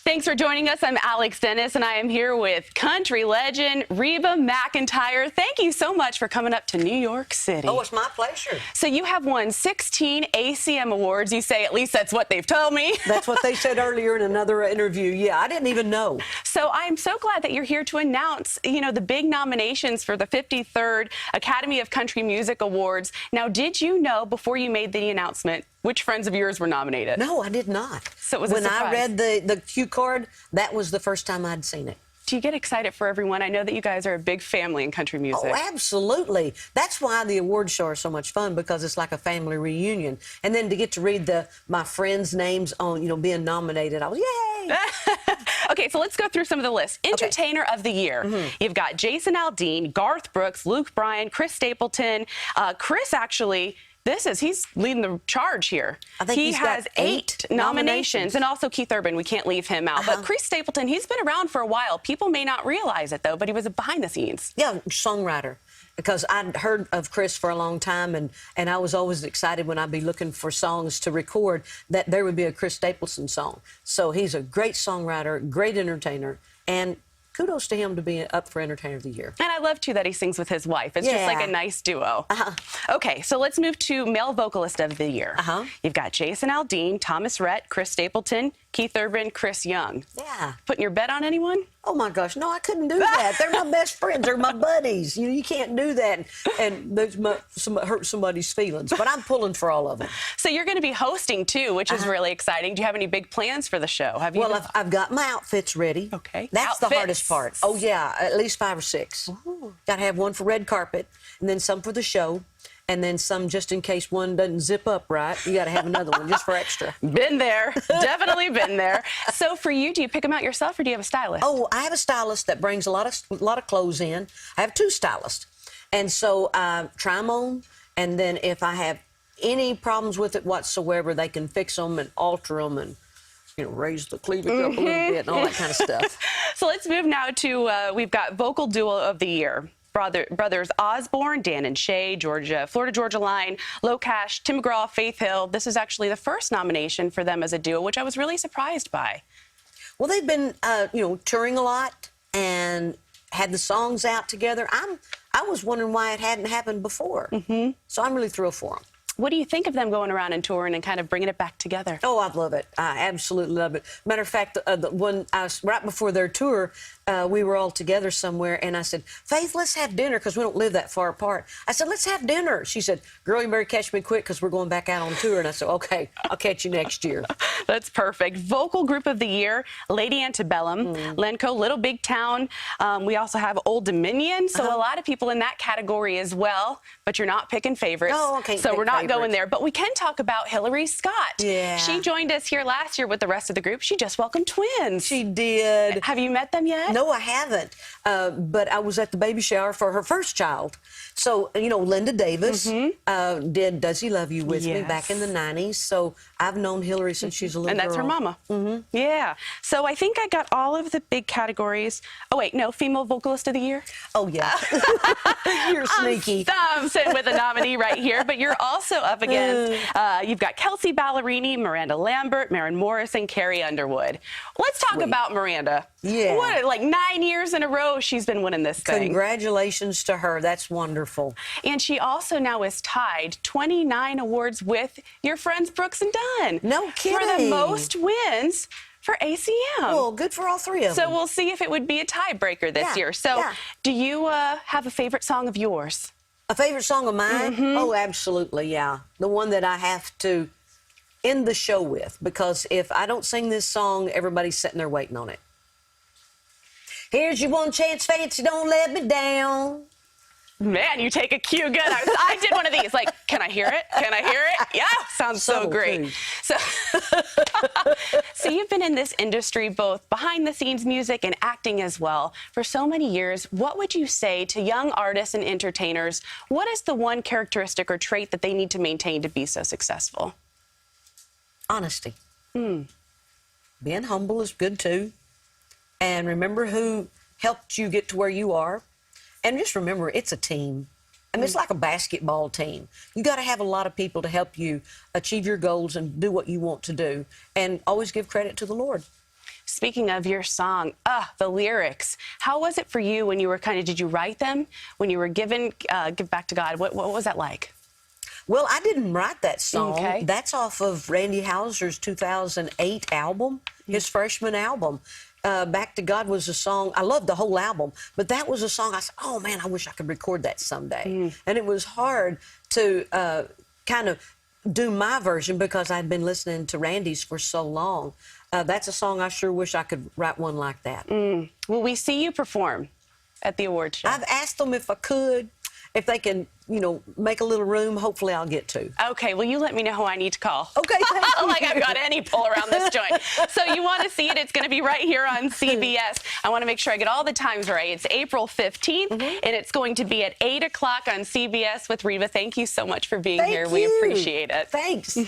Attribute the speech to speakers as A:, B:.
A: Thanks for joining us. I'm Alex Denis, and I am here with country legend Reba McEntire. Thank you so much for coming up to New York City.
B: Oh, it's my pleasure.
A: So you have won 16 ACM awards. You say, at least that's what they've told me.
B: That's what they said earlier in another interview. Yeah, I didn't even know.
A: So I'm so glad that you're here to announce, the big nominations for the 53rd Academy of Country Music Awards. Now, did you know before you made the announcement which friends of yours were nominated?
B: No, I did not.
A: So it was
B: when
A: a surprise.
B: I read the cue card, that was the first time I'd seen it.
A: Do you get excited for everyone? I know that you guys are a big family in country music.
B: Oh, absolutely. That's why the award show are so much fun, because it's like a family reunion. And then to get to read my friends' names on, being nominated, I was, yay!
A: Okay, so let's go through some of the list. Entertainer of the Year. You've got Jason Aldean, Garth Brooks, Luke Bryan, Chris Stapleton. Chris, actually, he's leading the charge here.
B: I think
A: he
B: he's
A: has
B: got
A: 8 nominations. And also Keith Urban, we can't leave him out. But Chris Stapleton, he's been around for a while. People may not realize it, though, but he was behind the scenes.
B: Yeah, songwriter. Because I'd heard of Chris for a long time, and I was always excited when I'd be looking for songs to record that there would be a Chris Stapleton song. So he's a great songwriter, great entertainer, and kudos to him to be up for Entertainer of the Year.
A: And I love, too, that he sings with his wife. It's just like a nice duo. Okay, so let's move to Male Vocalist of the Year. You've got Jason Aldean, Thomas Rhett, Chris Stapleton, Keith Urban, Chris Young.
B: Yeah.
A: Putting your bet on anyone?
B: Oh, my gosh. No, I couldn't do that. They're my best friends. They're my buddies. You can't do that and hurt somebody's feelings. But I'm pulling for all of them.
A: So you're going to be hosting, too, which is really exciting. Do you have any big plans for the show?
B: Well, I've got my outfits ready.
A: Okay.
B: That's the hardest part. Oh, yeah, at least 5 or 6. Got to have one for red carpet, and then some for the show, and then some just in case one doesn't zip up right. You got to have another one just for extra.
A: Been there. Definitely been there. So for you, do you pick them out yourself, or do you have a stylist?
B: Oh, I have a stylist that brings a lot of clothes in. I have 2 stylists. And so I try them on, and then if I have any problems with it whatsoever, they can fix them and alter them and raise the cleavage up a little bit and all that kind of stuff.
A: So let's move now to, we've got Vocal Duo of the Year. Brothers Osborne, Dan and Shay, Florida Georgia Line, Low Cash, Tim McGraw, Faith Hill. This is actually the first nomination for them as a duo, which I was really surprised by.
B: Well, they've been, touring a lot and had the songs out together. I was wondering why it hadn't happened before. So I'm really thrilled for them.
A: What do you think of them going around and touring and kind of bringing it back together?
B: Oh, I love it. I absolutely love it. Matter of fact, right before their tour, we were all together somewhere, and I said, Faith, let's have dinner, because we don't live that far apart. I said, let's have dinner. She said, girl, you better catch me quick, because we're going back out on tour. And I said, okay, I'll catch you next year.
A: That's perfect. Vocal Group of the Year, Lady Antebellum, Lenco, Little Big Town. We also have Old Dominion, so a lot of people in that category as well, but you're not picking favorites.
B: Oh, okay.
A: So we're not going there, but we can talk about Hillary Scott.
B: Yeah.
A: She joined us here last year with the rest of the group. She just welcomed twins.
B: She did.
A: Have you met them yet?
B: No, I haven't. But I was at the baby shower for her first child. So, Linda Davis did Does He Love You with me back in the 90s. So I've known Hillary since she's a little girl.
A: And that's her mama. Yeah. So I think I got all of the big categories. Oh, wait, no, Female Vocalist of the Year?
B: Oh, yeah. You're sneaky.
A: I'm sitting with a nominee right here, but you're also up against, you've got Kelsey Ballerini, Miranda Lambert, Maren Morrison, Carrie Underwood. Let's talk about Miranda.
B: Yeah.
A: What, like 9 years in a row she's been winning this thing.
B: Congratulations to her. That's wonderful.
A: And she also now is tied 29 awards with your friends Brooks and Dunn.
B: No kidding.
A: For the most wins for ACM.
B: Well, good for all 3 of them.
A: So we'll see if it would be a tiebreaker this year. So do you have a favorite song of yours?
B: A favorite song of mine? Oh, absolutely, yeah. The one that I have to end the show with, because if I don't sing this song, everybody's sitting there waiting on it. Here's your one chance, fancy, don't let me down.
A: Man, you take a cue good. I did one of these. Like, can I hear it? Can I hear it? Yeah, sounds so great. So, so you've been in this industry, both behind the scenes music and acting as well, for so many years. What would you say to young artists and entertainers? What is the one characteristic or trait that they need to maintain to be so successful?
B: Honesty. Being humble is good, too. And remember who helped you get to where you are. And just remember, it's a team. I mean, it's like a basketball team. You got to have a lot of people to help you achieve your goals and do what you want to do. And always give credit to the Lord.
A: speaking of your song, the lyrics, how was it for you when you were did you write them when you were give back to God? What was that like?
B: Well, I didn't write that song.
A: Okay.
B: That's off of Randy Houser's 2008 album, his freshman album. Back to God was a song, I loved the whole album, but that was a song I said, oh man, I wish I could record that someday. And it was hard to kind of do my version because I'd been listening to Randy's for so long. That's a song I sure wish I could write one like that.
A: Will we see you perform at the awards show?
B: I've asked them if I could, if they can, make a little room. Hopefully I'll get to.
A: Okay, well, you let me know who I need to call.
B: Okay, thank you.
A: Like I've got any pull around this joint. So you want to see it, it's going to be right here on CBS. I want to make sure I get all the times right. It's April 15th, and it's going to be at 8 o'clock on CBS with Reba. Thank you so much for being here. We appreciate it.
B: Thanks.